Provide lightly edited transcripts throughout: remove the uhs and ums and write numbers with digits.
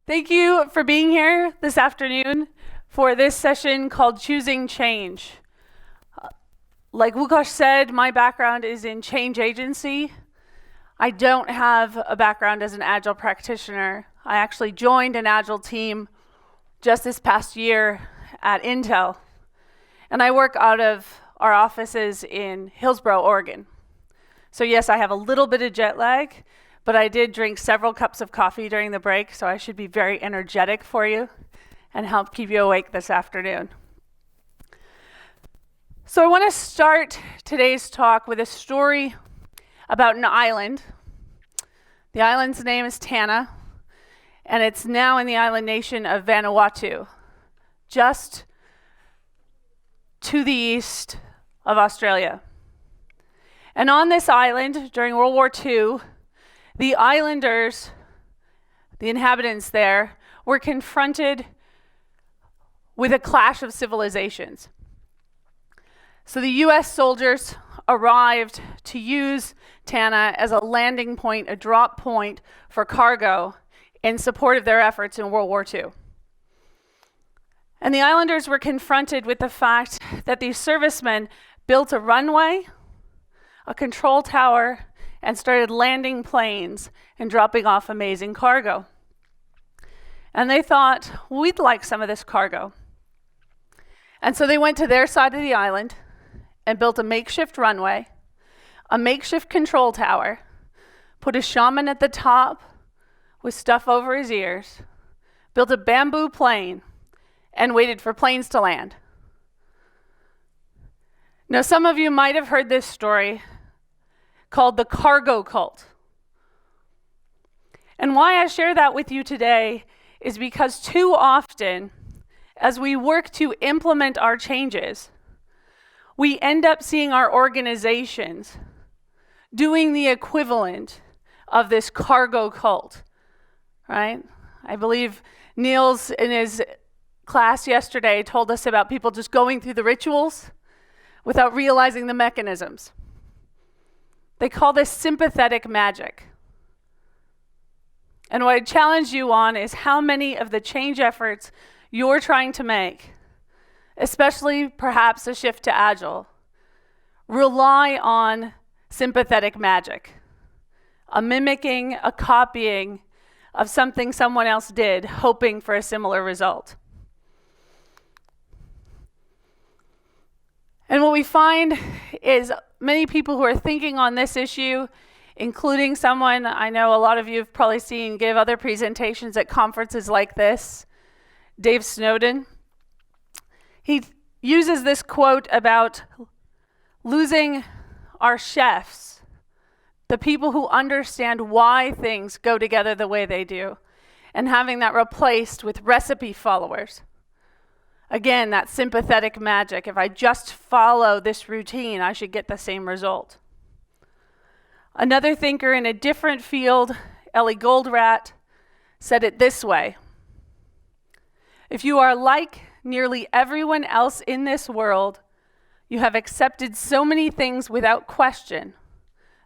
Thank you for being here this afternoon for this session called Choosing Change. Like Łukasz said, my background is in change agency. I don't have a background as an Agile practitioner. I actually joined an Agile team just this past year at Intel. And I work out of our offices in Hillsboro, Oregon. So yes, I have a little bit of jet lag, but I did drink several cups of coffee during the break, so I should be very energetic for you and help keep you awake this afternoon. So I want to start today's talk with a story about an island. The island's name is Tanna, and it's now in the island nation of Vanuatu, just to the east of Australia. And on this island, during World War II, the islanders, the inhabitants there, were confronted with a clash of civilizations. So the US soldiers arrived to use Tanna as a landing point, a drop point for cargo in support of their efforts in World War II. And the islanders were confronted with the fact that these servicemen built a runway, a control tower, and started landing planes and dropping off amazing cargo. And they thought, we'd like some of this cargo. And so they went to their side of the island and built a makeshift runway, a makeshift control tower, put a shaman at the top with stuff over his ears, built a bamboo plane, and waited for planes to land. Now, some of you might have heard this story called the cargo cult. And why I share that with you today is because too often, as we work to implement our changes, we end up seeing our organizations doing the equivalent of this cargo cult, right? I believe Niels in his class yesterday told us about people just going through the rituals without realizing the mechanisms. They call this sympathetic magic. And what I challenge you on is how many of the change efforts you're trying to make, especially perhaps a shift to Agile, rely on sympathetic magic, a mimicking, a copying of something someone else did, hoping for a similar result. And what we find is many people who are thinking on this issue, including someone I know a lot of you have probably seen give other presentations at conferences like this, Dave Snowden. He uses this quote about losing our chefs, the people who understand why things go together the way they do, and having that replaced with recipe followers. Again, that sympathetic magic. If I just follow this routine, I should get the same result. Another thinker in a different field, Ellie Goldratt, said it this way: if you are like nearly everyone else in this world, you have accepted so many things without question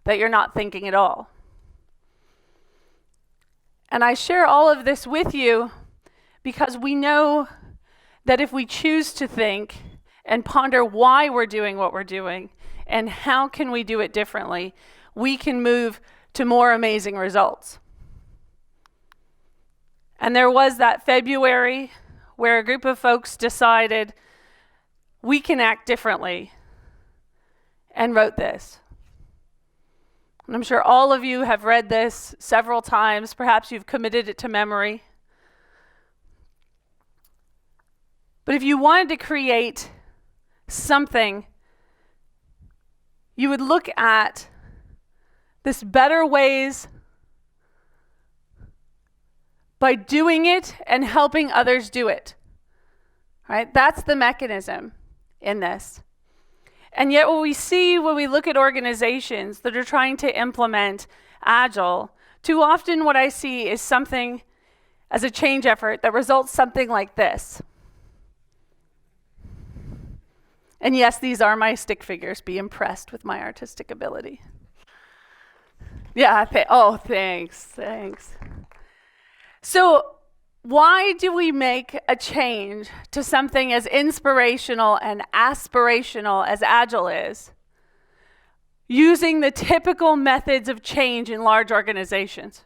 that you're not thinking at all. And I share all of this with you because we know that if we choose to think and ponder why we're doing what we're doing and how can we do it differently, we can move to more amazing results. And there was that February where a group of folks decided we can act differently and wrote this. And I'm sure all of you have read this several times. Perhaps you've committed it to memory. But if you wanted to create something, you would look at this better ways by doing it and helping others do it. Right? That's the mechanism in this. And yet what we see when we look at organizations that are trying to implement Agile, too often what I see is something as a change effort that results something like this. And yes, these are my stick figures. Be impressed with my artistic ability. Yeah, thanks. So Why do we make a change to something as inspirational and aspirational as Agile is, using the typical methods of change in large organizations?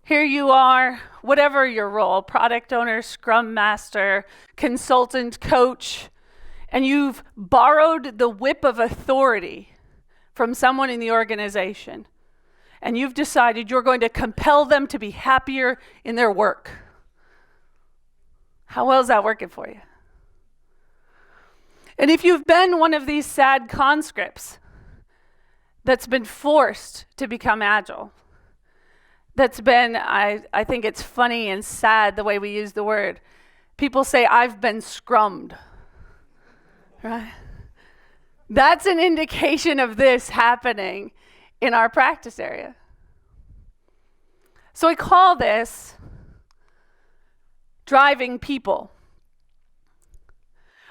Here you are, whatever your role, product owner, scrum master, consultant, coach, and you've borrowed the whip of authority from someone in the organization, and you've decided you're going to compel them to be happier in their work. How well is that working for you? And if you've been one of these sad conscripts that's been forced to become Agile, that's been, I think it's funny and sad the way we use the word. People say, I've been scrummed, right? That's an indication of this happening in our practice area. So I call this driving people,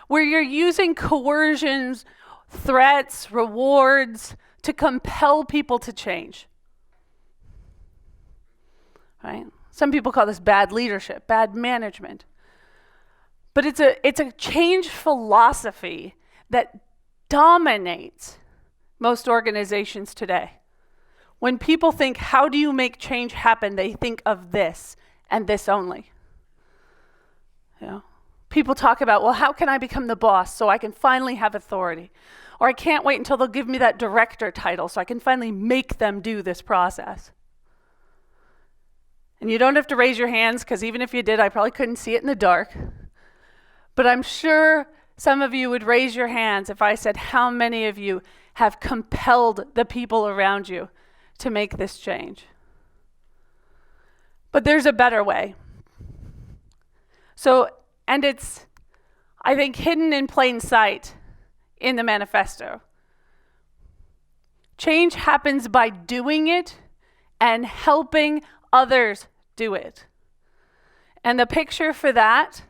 where you're using coercions, threats, rewards to compel people to change. Right? Some people call this bad leadership, bad management. But it's a change philosophy that dominates most organizations today. When people think, how do you make change happen? They think of this and this only. You know? People talk about, well, how can I become the boss so I can finally have authority? Or I can't wait until they'll give me that director title so I can finally make them do this process. And you don't have to raise your hands, because even if you did, I probably couldn't see it in the dark. But I'm sure some of you would raise your hands if I said, how many of you have compelled the people around you to make this change? But there's a better way. So, and it's, I think, hidden in plain sight in the manifesto. Change happens by doing it and helping others do it. And the picture for that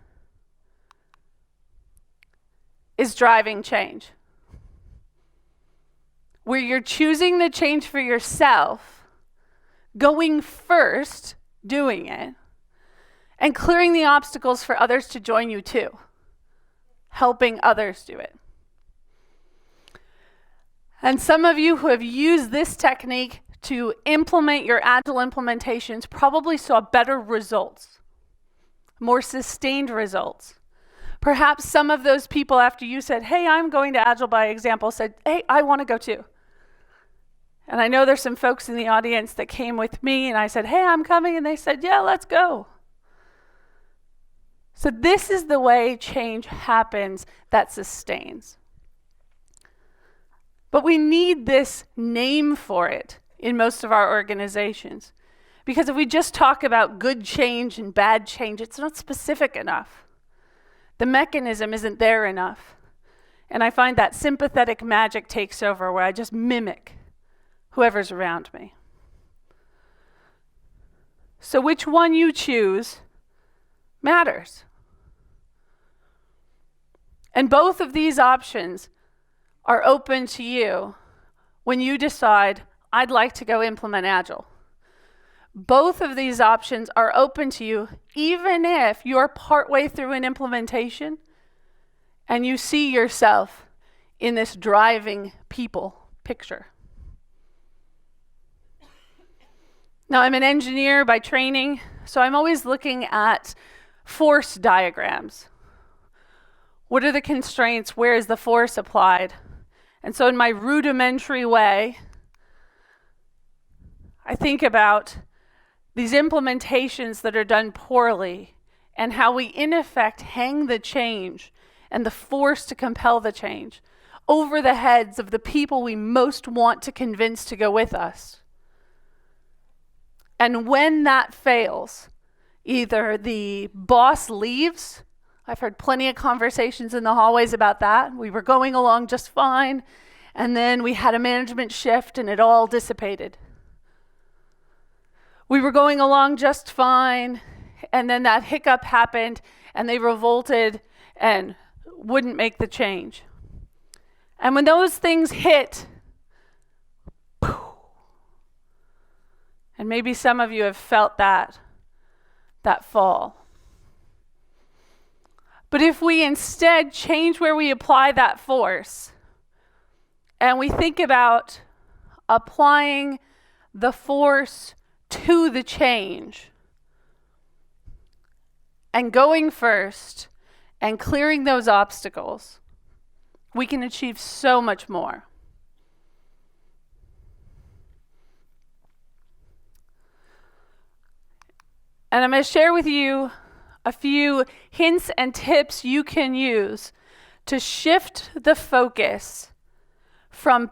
is driving change, where you're choosing the change for yourself, going first, doing it, and clearing the obstacles for others to join you too, helping others do it. And some of you who have used this technique to implement your Agile implementations probably saw better results, more sustained results. Perhaps some of those people, after you said, hey, I'm going to Agile by example, said, hey, I want to go too. And I know there's some folks in the audience that came with me, and I said, hey, I'm coming, and they said, yeah, let's go. So this is the way change happens that sustains. But we need this name for it in most of our organizations. Because if we just talk about good change and bad change, it's not specific enough. The mechanism isn't there enough. And I find that sympathetic magic takes over, where I just mimic whoever's around me. So which one you choose matters. And both of these options are open to you when you decide, I'd like to go implement Agile. Both of these options are open to you even if you're partway through an implementation and you see yourself in this driving people picture. Now, I'm an engineer by training, so I'm always looking at force diagrams. What are the constraints? Where is the force applied? And so in my rudimentary way, I think about these implementations that are done poorly and how we, in effect, hang the change and the force to compel the change over the heads of the people we most want to convince to go with us. And when that fails, either the boss leaves. I've heard plenty of conversations in the hallways about that. We were going along just fine, and then we had a management shift and it all dissipated. We were going along just fine, and then that hiccup happened, and they revolted and wouldn't make the change. And when those things hit, and maybe some of you have felt that that fall. But if we instead change where we apply that force, and we think about applying the force to the change, and going first, and clearing those obstacles, we can achieve so much more. And I'm going to share with you a few hints and tips you can use to shift the focus from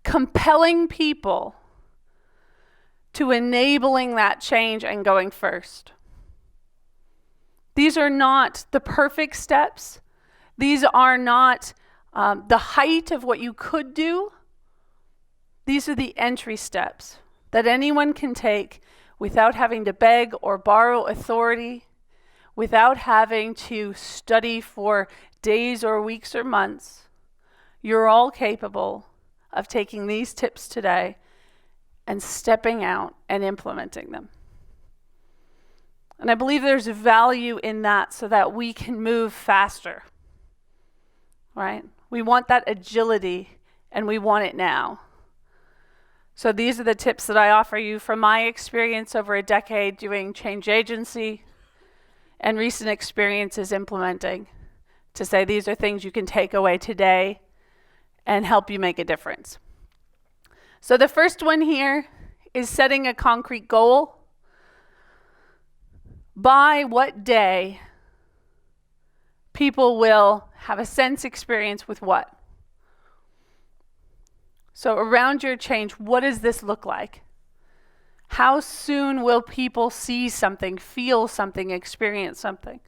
compelling people to enabling that change and going first. These are not the perfect steps. These are not the height of what you could do. These are the entry steps that anyone can take without having to beg or borrow authority, without having to study for days or weeks or months. You're all capable of taking these tips today and stepping out and implementing them. And I believe there's value in that so that we can move faster, right? We want that agility and we want it now. So these are the tips that I offer you from my experience over a decade doing change agency and recent experiences implementing, to say these are things you can take away today and help you make a difference. So the first one here is setting a concrete goal. By what day people will have a sense experience with what? So around your change, what does this look like? How soon will people see something, feel something, experience something?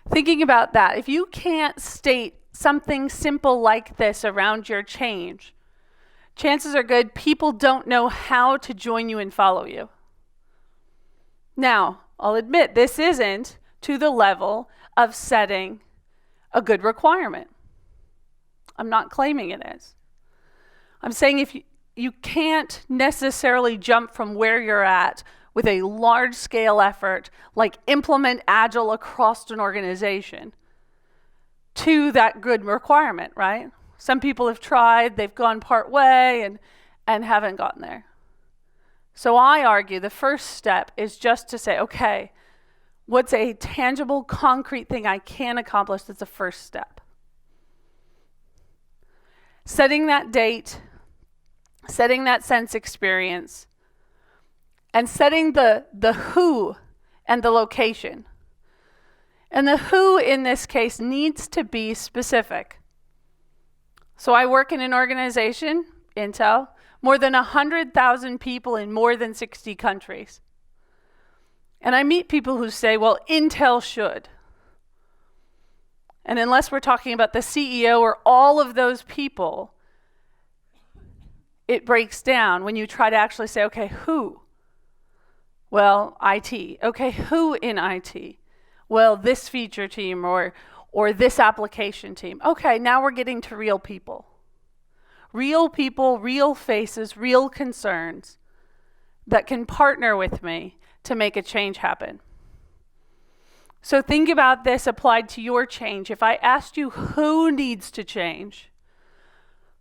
Thinking about that, if you can't state something simple like this around your change, chances are good people don't know how to join you and follow you. Now, I'll admit this isn't to the level of setting a good requirement. I'm not claiming it is. I'm saying if you can't necessarily jump from where you're at with a large-scale effort, like implement Agile across an organization, to that good requirement, right? Some people have tried, they've gone part way and haven't gotten there. So I argue the first step is just to say, okay, what's a tangible, concrete thing I can accomplish that's the first step? Setting that date, setting that sense experience, and setting the who and the location. And the who in this case needs to be specific. So I work in an organization, Intel, more than 100,000 people in more than 60 countries. And I meet people who say, well, Intel should. And unless we're talking about the CEO or all of those people, it breaks down when you try to actually say, okay, who? Well, IT. Okay, who in IT? Well, this feature team or this application team. Okay, now we're getting to real people. Real people, real faces, real concerns that can partner with me to make a change happen. So think about this applied to your change. If I asked you who needs to change,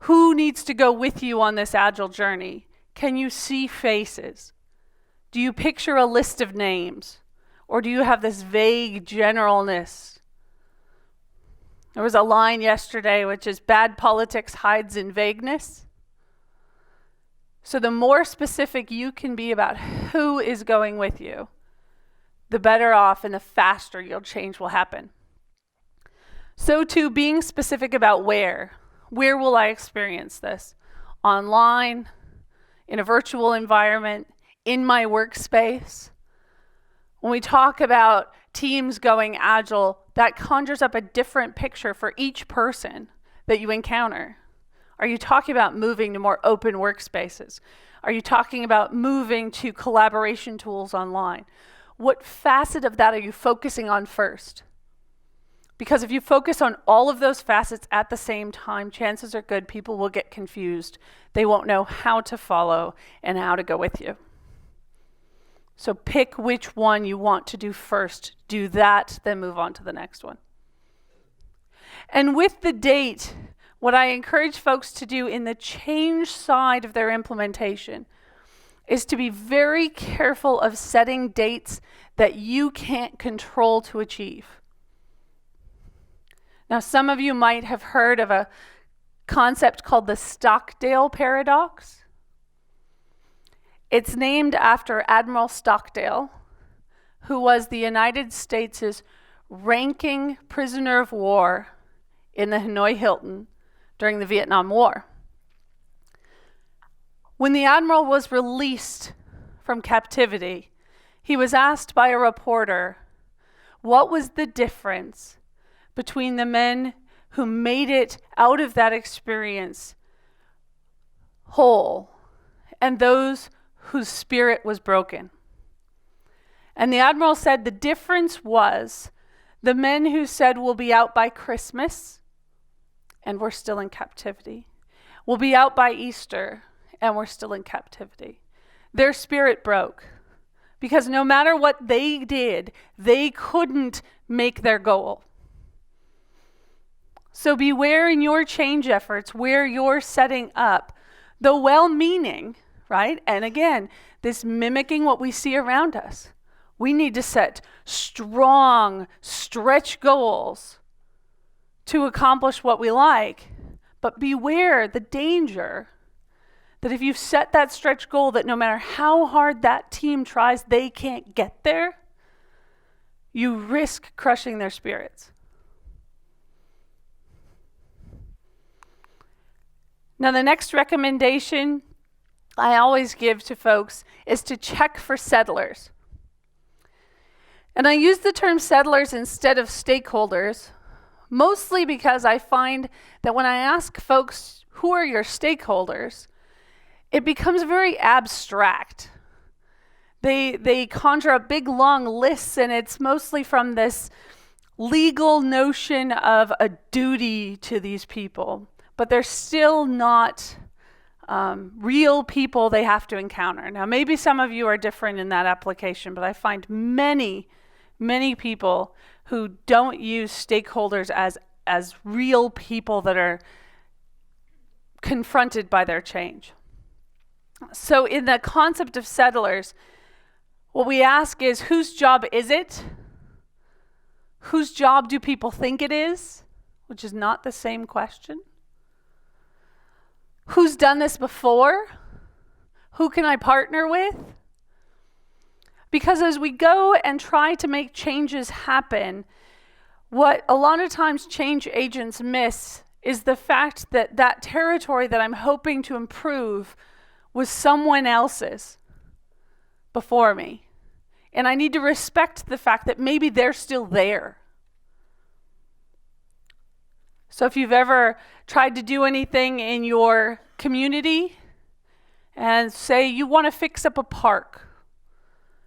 who needs to go with you on this Agile journey, can you see faces? Do you picture a list of names? Or do you have this vague generalness? There was a line yesterday which is bad politics hides in vagueness. So the more specific you can be about who is going with you, the better off and the faster your change will happen. So too, being specific about where. Where will I experience this? Online, in a virtual environment, in my workspace. When we talk about teams going Agile, that conjures up a different picture for each person that you encounter. Are you talking about moving to more open workspaces? Are you talking about moving to collaboration tools online? What facet of that are you focusing on first? Because if you focus on all of those facets at the same time, chances are good people will get confused. They won't know how to follow and how to go with you. So pick which one you want to do first. Do that, then move on to the next one. And with the date, what I encourage folks to do in the change side of their implementation is to be very careful of setting dates that you can't control to achieve. Now, some of you might have heard of a concept called the Stockdale paradox. It's named after Admiral Stockdale, who was the United States' ranking prisoner of war in the Hanoi Hilton during the Vietnam War. When the admiral was released from captivity, he was asked by a reporter, what was the difference between the men who made it out of that experience whole and those whose spirit was broken? And the admiral said the difference was the men who said we'll be out by Christmas and we're still in captivity. We'll be out by Easter and we're still in captivity. Their spirit broke because no matter what they did, they couldn't make their goal. So beware in your change efforts where you're setting up, though well-meaning, right? And again, this mimicking what we see around us. We need to set strong, stretch goals to accomplish what we like. But beware the danger that if you've set that stretch goal that no matter how hard that team tries, they can't get there, you risk crushing their spirits. Now, the next recommendation I always give to folks is to check for settlers. And I use the term settlers instead of stakeholders, mostly because I find that when I ask folks, who are your stakeholders, it becomes very abstract. They conjure up big, long lists, and it's mostly from this legal notion of a duty to these people. But they're still not real people they have to encounter. Now, maybe some of you are different in that application, but I find many people who don't use stakeholders as real people that are confronted by their change. So in the concept of settlers, what we ask is, whose job is it? Whose job do people think it is? Which is not the same question. Who's done this before? Who can I partner with? Because as we go and try to make changes happen, what a lot of times change agents miss is the fact that that territory that I'm hoping to improve was someone else's before me. And I need to respect the fact that maybe they're still there. So if you've ever tried to do anything in your community and say you want to fix up a park,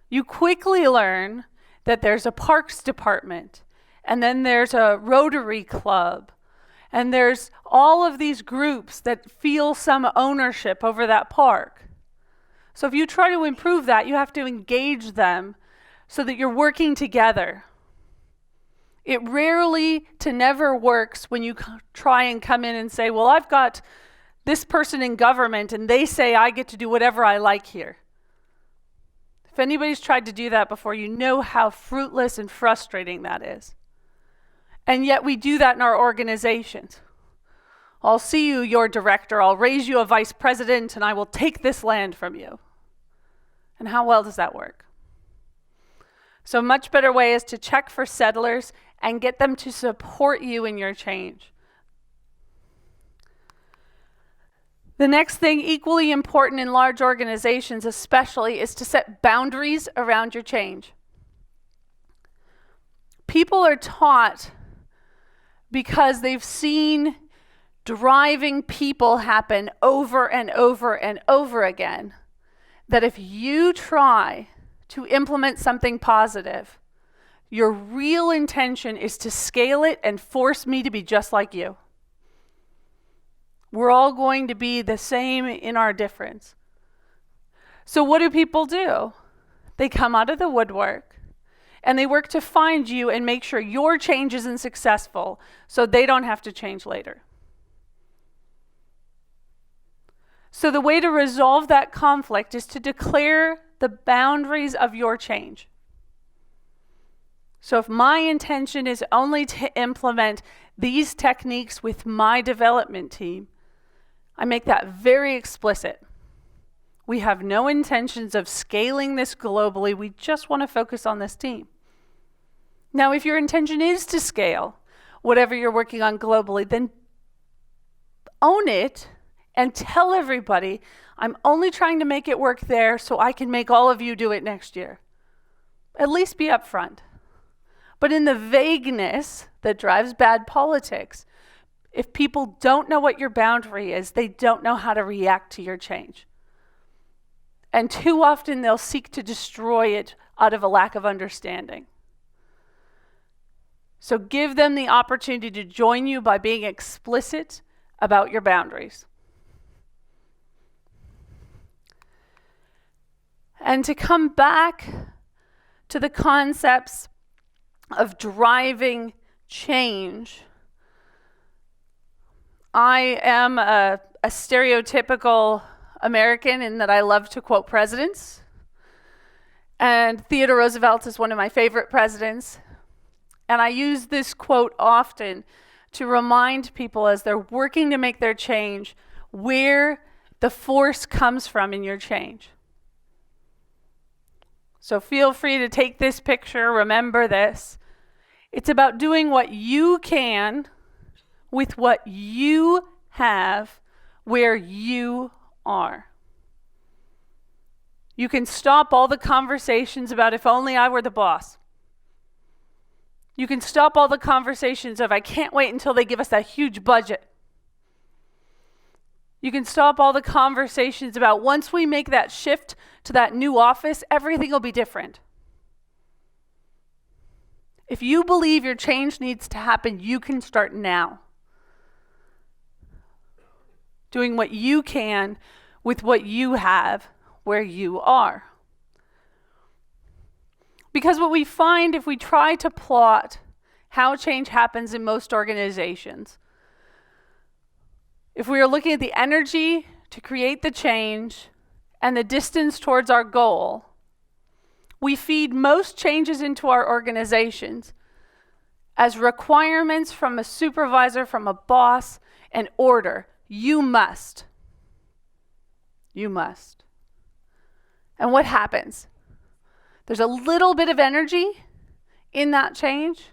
you quickly learn that there's a parks department, and then there's a Rotary Club, and there's all of these groups that feel some ownership over that park. So if you try to improve that, you have to engage them so that you're working together. It rarely to never works when you try and come in and say, well, I've got this person in government and they say I get to do whatever I like here. If anybody's tried to do that before, you know how fruitless and frustrating that is. And yet we do that in our organizations. I'll see you, your director, I'll raise you a vice president, and I will take this land from you. And how well does that work? So a much better way is to check for settlers and get them to support you in your change. The next thing, equally important in large organizations especially, is to set boundaries around your change. People are taught, because they've seen driving people happen over and over and over again, that if you try to implement something positive, your real intention is to scale it and force me to be just like you. We're all going to be the same in our difference. So what do people do? They come out of the woodwork and they work to find you and make sure your change isn't successful so they don't have to change later. So the way to resolve that conflict is to declare the boundaries of your change. So if my intention is only to implement these techniques with my development team, I make that very explicit. We have no intentions of scaling this globally. We just want to focus on this team. Now, if your intention is to scale whatever you're working on globally, then own it and tell everybody, I'm only trying to make it work there so I can make all of you do it next year. At least be upfront. But in the vagueness that drives bad politics, if people don't know what your boundary is, they don't know how to react to your change. And too often they'll seek to destroy it out of a lack of understanding. So give them the opportunity to join you by being explicit about your boundaries. And to come back to the concepts of driving change, I am a stereotypical American in that I love to quote presidents. And Theodore Roosevelt is one of my favorite presidents. And I use this quote often to remind people as they're working to make their change where the force comes from in your change. So feel free to take this picture, remember this. It's about doing what you can with what you have where you are. You can stop all the conversations about if only I were the boss. You can stop all the conversations of I can't wait until they give us that huge budget. You can stop all the conversations about once we make that shift to that new office, everything will be different. If you believe your change needs to happen, you can start now. Doing what you can with what you have where you are. Because what we find if we try to plot how change happens in most organizations, if we are looking at the energy to create the change and the distance towards our goal, we feed most changes into our organizations as requirements from a supervisor, from a boss, and order. You must. You must. And what happens? There's a little bit of energy in that change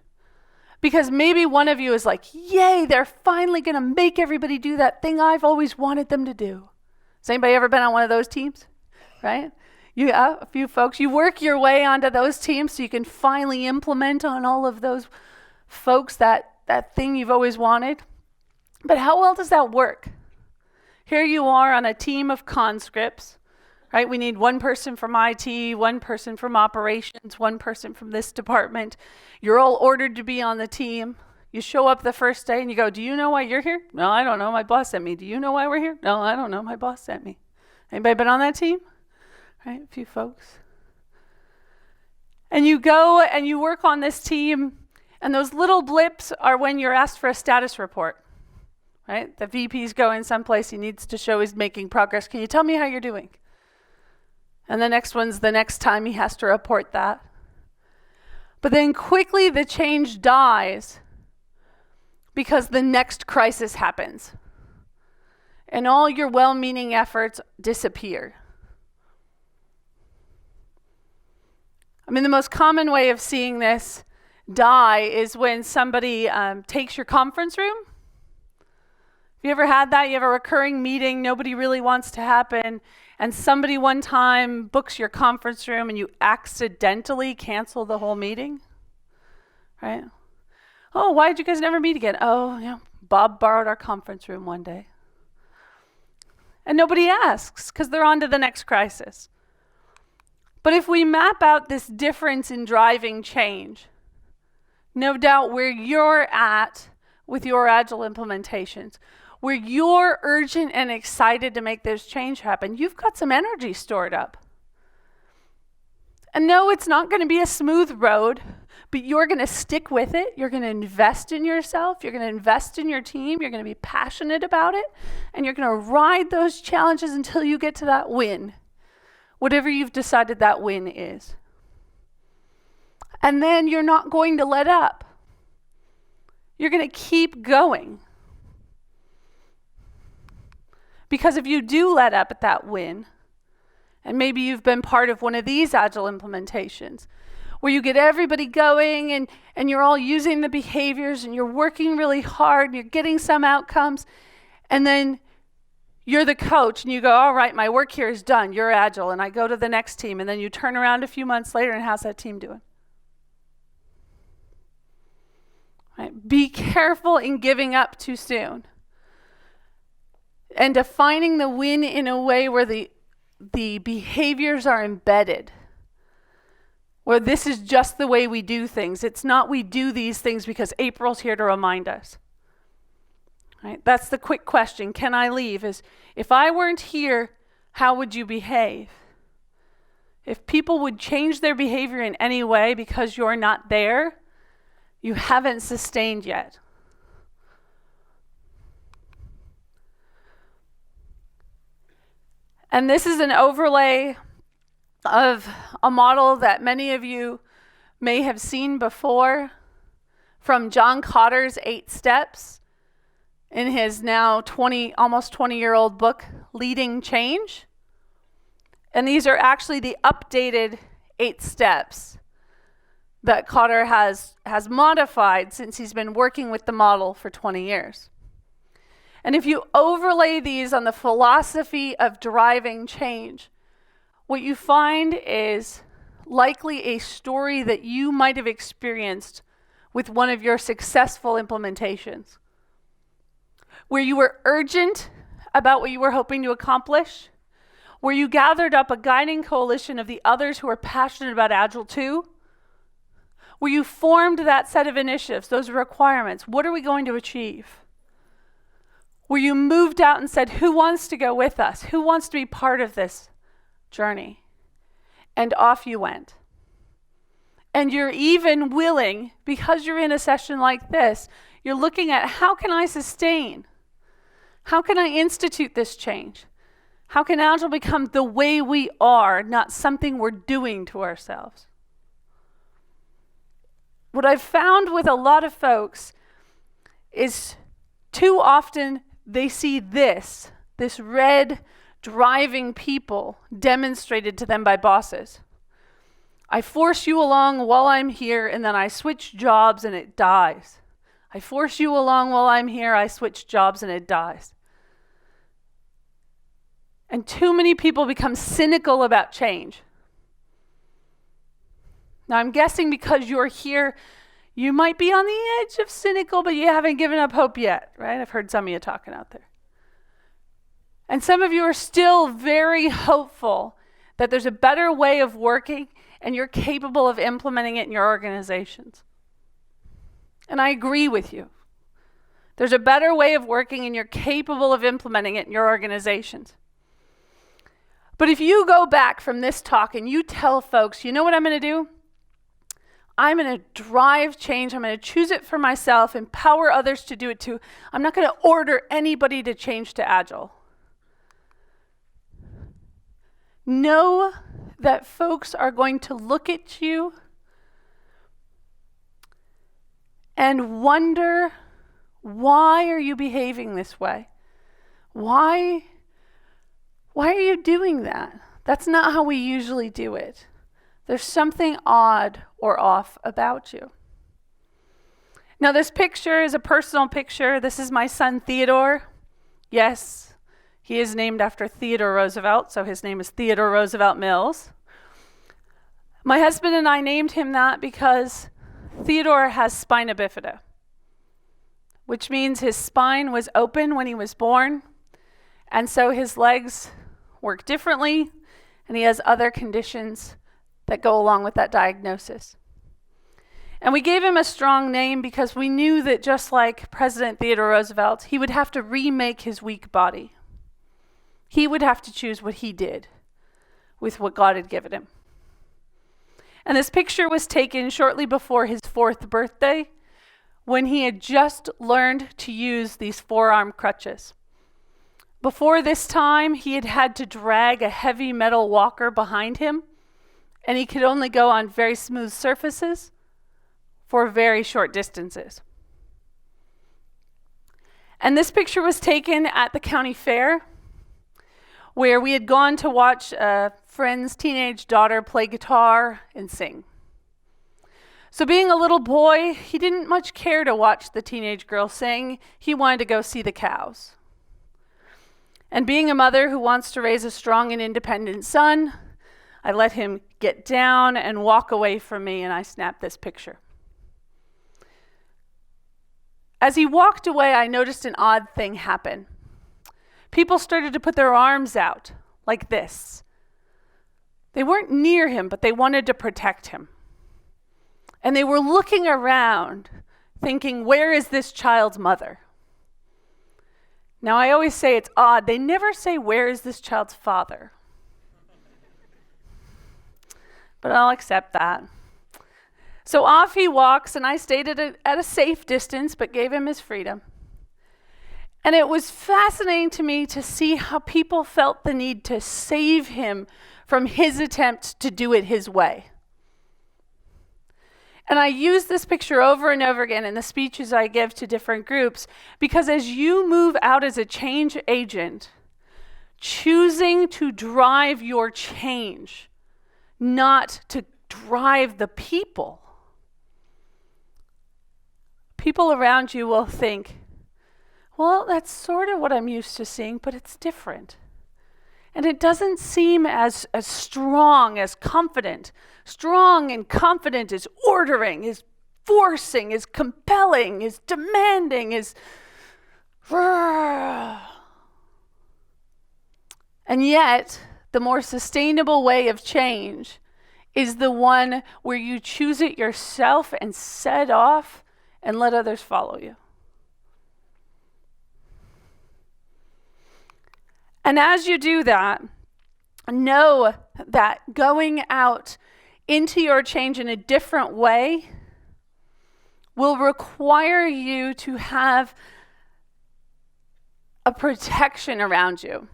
because maybe one of you is like, yay, they're finally going to make everybody do that thing I've always wanted them to do. Has anybody ever been on one of those teams? Right? Yeah, a few folks. You work your way onto those teams so you can finally implement on all of those folks that thing you've always wanted. But how well does that work? Here you are on a team of conscripts, right? We need one person from IT, one person from operations, one person from this department. You're all ordered to be on the team. You show up the first day and you go, do you know why you're here? No, I don't know. My boss sent me. Do you know why we're here? No, I don't know. My boss sent me. Anybody been on that team? Right, a few folks. And you go and you work on this team, and those little blips are when you're asked for a status report. Right? The VP's going someplace, he needs to show he's making progress. Can you tell me how you're doing? And the next one's the next time he has to report that. But then quickly the change dies because the next crisis happens. And all your well-meaning efforts disappear. I mean, the most common way of seeing this die is when somebody takes your conference room. Have you ever had that? You have a recurring meeting, nobody really wants to happen, and somebody one time books your conference room and you accidentally cancel the whole meeting, right? Oh, why did you guys never meet again? Oh, yeah, Bob borrowed our conference room one day. And nobody asks because they're on to the next crisis. But if we map out this difference in driving change, no doubt where you're at with your Agile implementations, where you're urgent and excited to make this change happen, you've got some energy stored up. And no, it's not going to be a smooth road, but you're going to stick with it. You're going to invest in yourself. You're going to invest in your team. You're going to be passionate about it. And you're going to ride those challenges until you get to that win, whatever you've decided that win is. And then you're not going to let up. You're going to keep going. Because if you do let up at that win, and maybe you've been part of one of these Agile implementations, where you get everybody going and you're all using the behaviors and you're working really hard and you're getting some outcomes, and then you're the coach and you go, all right, my work here is done, you're Agile, and I go to the next team, and then you turn around a few months later and how's that team doing? Right? Be careful in giving up too soon and defining the win in a way where the behaviors are embedded, where this is just the way we do things. It's not we do these things because April's here to remind us. Right? That's the quick question. Can I leave? Is if I weren't here, how would you behave? If people would change their behavior in any way because you're not there, you haven't sustained yet. And this is an overlay of a model that many of you may have seen before from John Kotter's 8 Steps in his now almost 20-year-old book, Leading Change. And these are actually the updated 8 steps that Cotter has modified since he's been working with the model for 20 years. And if you overlay these on the philosophy of driving change, what you find is likely a story that you might have experienced with one of your successful implementations, where you were urgent about what you were hoping to accomplish, where you gathered up a guiding coalition of the others who are passionate about Agile too, where you formed that set of initiatives, those requirements. What are we going to achieve? Where you moved out and said, who wants to go with us? Who wants to be part of this journey? And off you went. And you're even willing, because you're in a session like this, you're looking at how can I sustain? How can I institute this change? How can Agile become the way we are, not something we're doing to ourselves? What I've found with a lot of folks is too often they see this red driving people demonstrated to them by bosses. I force you along while I'm here, and then I switch jobs and it dies. I force you along while I'm here, I switch jobs and it dies. And too many people become cynical about change. Now I'm guessing because you're here, you might be on the edge of cynical, but you haven't given up hope yet, right? I've heard some of you talking out there. And some of you are still very hopeful that there's a better way of working and you're capable of implementing it in your organizations. And I agree with you. There's a better way of working and you're capable of implementing it in your organizations. But if you go back from this talk and you tell folks, you know what I'm going to do? I'm going to drive change. I'm going to choose it for myself, empower others to do it too. I'm not going to order anybody to change to Agile. Know that folks are going to look at you and wonder, why are you behaving this way? Why are you doing that? That's not how we usually do it. There's something odd or off about you. Now this picture is a personal picture. This is my son Theodore. Yes, he is named after Theodore Roosevelt, so his name is Theodore Roosevelt Mills. My husband and I named him that because Theodore has spina bifida, which means his spine was open when he was born, and so his legs work differently, and he has other conditions that go along with that diagnosis. And we gave him a strong name because we knew that just like President Theodore Roosevelt, he would have to remake his weak body. He would have to choose what he did with what God had given him. And this picture was taken shortly before his 4th birthday, when he had just learned to use these forearm crutches. Before this time, he had had to drag a heavy metal walker behind him, and he could only go on very smooth surfaces for very short distances. And this picture was taken at the county fair, where we had gone to watch a friend's teenage daughter play guitar and sing. So being a little boy, he didn't much care to watch the teenage girl sing. He wanted to go see the cows. And being a mother who wants to raise a strong and independent son, I let him get down and walk away from me, and I snapped this picture. As he walked away, I noticed an odd thing happen. People started to put their arms out like this. They weren't near him, but they wanted to protect him. And they were looking around, thinking, where is this child's mother? Now, I always say it's odd. They never say, where is this child's father? But I'll accept that. So off he walks, and I stayed at a safe distance, but gave him his freedom. And it was fascinating to me to see how people felt the need to save him from his attempt to do it his way. And I use this picture over and over again in the speeches I give to different groups, because as you move out as a change agent, choosing to drive your change, not to drive the people, people around you will think, well, that's sort of what I'm used to seeing, but it's different. And it doesn't seem as strong, as confident. Strong and confident is ordering, is forcing, is compelling, is demanding, is... And yet, the more sustainable way of change is the one where you choose it yourself and set off and let others follow you. And as you do that, know that going out into your change in a different way will require you to have a protection around you.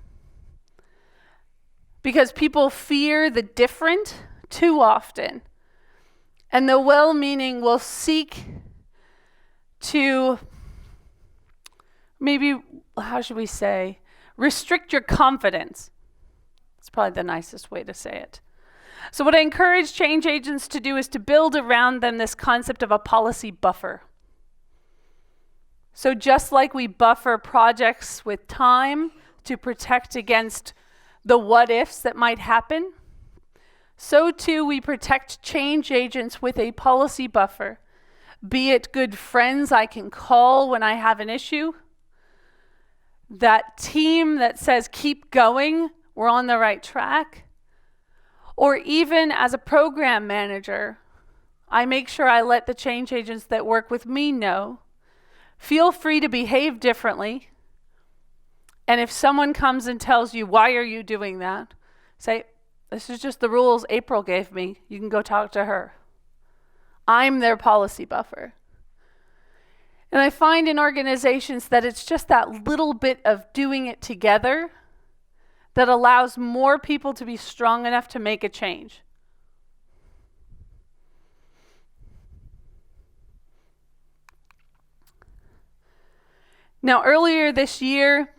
Because people fear the different too often. And the well-meaning will seek to, maybe, how should we say, restrict your confidence. It's probably the nicest way to say it. So what I encourage change agents to do is to build around them this concept of a policy buffer. So just like we buffer projects with time to protect against the what ifs that might happen, so too we protect change agents with a policy buffer, be it good friends I can call when I have an issue, that team that says, keep going, we're on the right track. Or even as a program manager, I make sure I let the change agents that work with me know, feel free to behave differently. And if someone comes and tells you, why are you doing that? Say, this is just the rules April gave me. You can go talk to her. I'm their policy buffer. And I find in organizations that it's just that little bit of doing it together that allows more people to be strong enough to make a change. Now, earlier this year,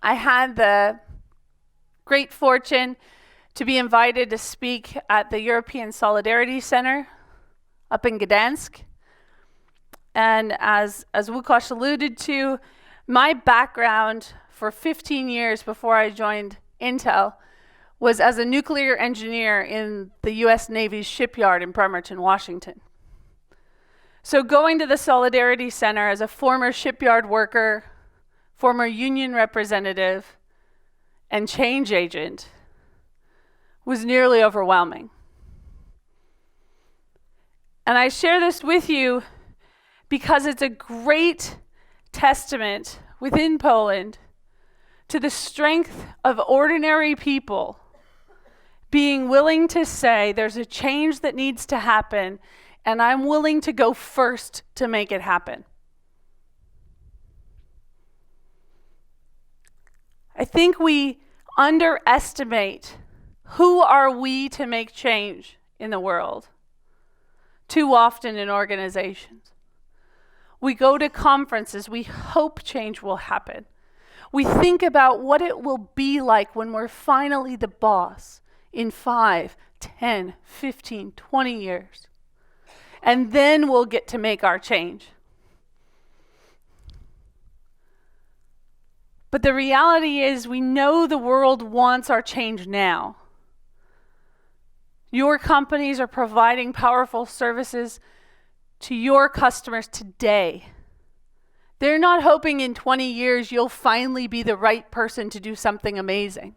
I had the great fortune to be invited to speak at the European Solidarity Center up in Gdansk. And as Łukasz alluded to, my background for 15 years before I joined Intel was as a nuclear engineer in the US Navy's shipyard in Bremerton, Washington. So going to the Solidarity Center as a former shipyard worker, former union representative, and change agent was nearly overwhelming. And I share this with you because it's a great testament within Poland to the strength of ordinary people being willing to say there's a change that needs to happen, and I'm willing to go first to make it happen. I think we underestimate who are we to make change in the world too often in organizations. We go to conferences, we hope change will happen. We think about what it will be like when we're finally the boss in 5, 10, 15, 20 years. And then we'll get to make our change. But the reality is we know the world wants our change now. Your companies are providing powerful services to your customers today. They're not hoping in 20 years you'll finally be the right person to do something amazing.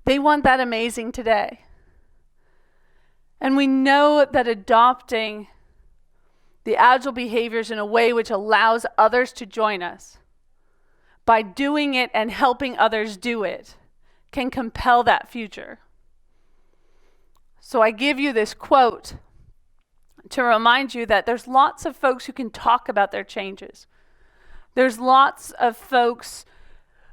They want that amazing today. And we know that adopting the Agile behaviors in a way which allows others to join us, by doing it and helping others do it, can compel that future. So I give you this quote to remind you that there's lots of folks who can talk about their changes. There's lots of folks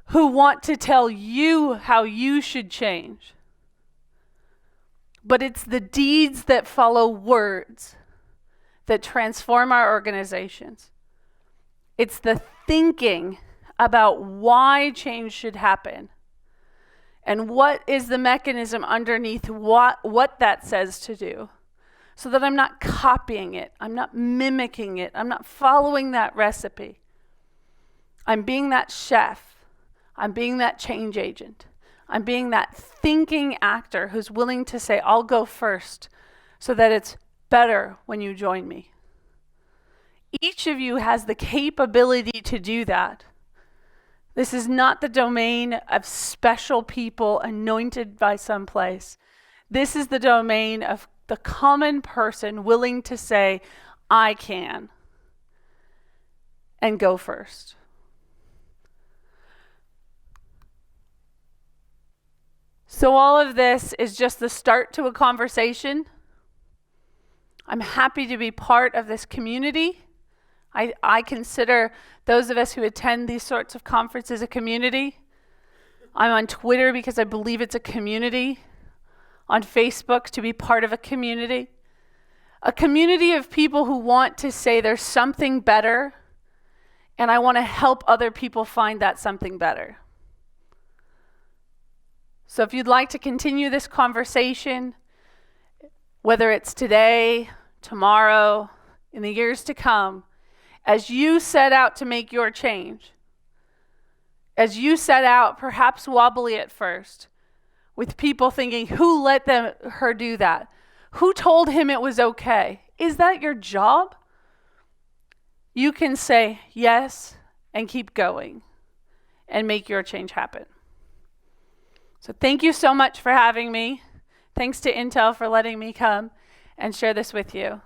who want to tell you how you should change. But it's the deeds that follow words that transform our organizations. It's the thinking about why change should happen and what is the mechanism underneath what that says to do, so that I'm not copying it, I'm not mimicking it, I'm not following that recipe. I'm being that chef, I'm being that change agent, I'm being that thinking actor who's willing to say, I'll go first so that it's better when you join me. Each of you has the capability to do that. This is not the domain of special people anointed by someplace. This is the domain of the common person willing to say, I can, and go first. So all of this is just the start to a conversation. I'm happy to be part of this community. I consider those of us who attend these sorts of conferences a community. I'm on Twitter because I believe it's a community. On Facebook to be part of a community. A community of people who want to say there's something better, and I want to help other people find that something better. So if you'd like to continue this conversation, whether it's today, tomorrow, in the years to come, as you set out to make your change, as you set out, perhaps wobbly at first, with people thinking, who let her do that? Who told him it was okay? Is that your job? You can say yes and keep going and make your change happen. So thank you so much for having me. Thanks to Intel for letting me come and share this with you.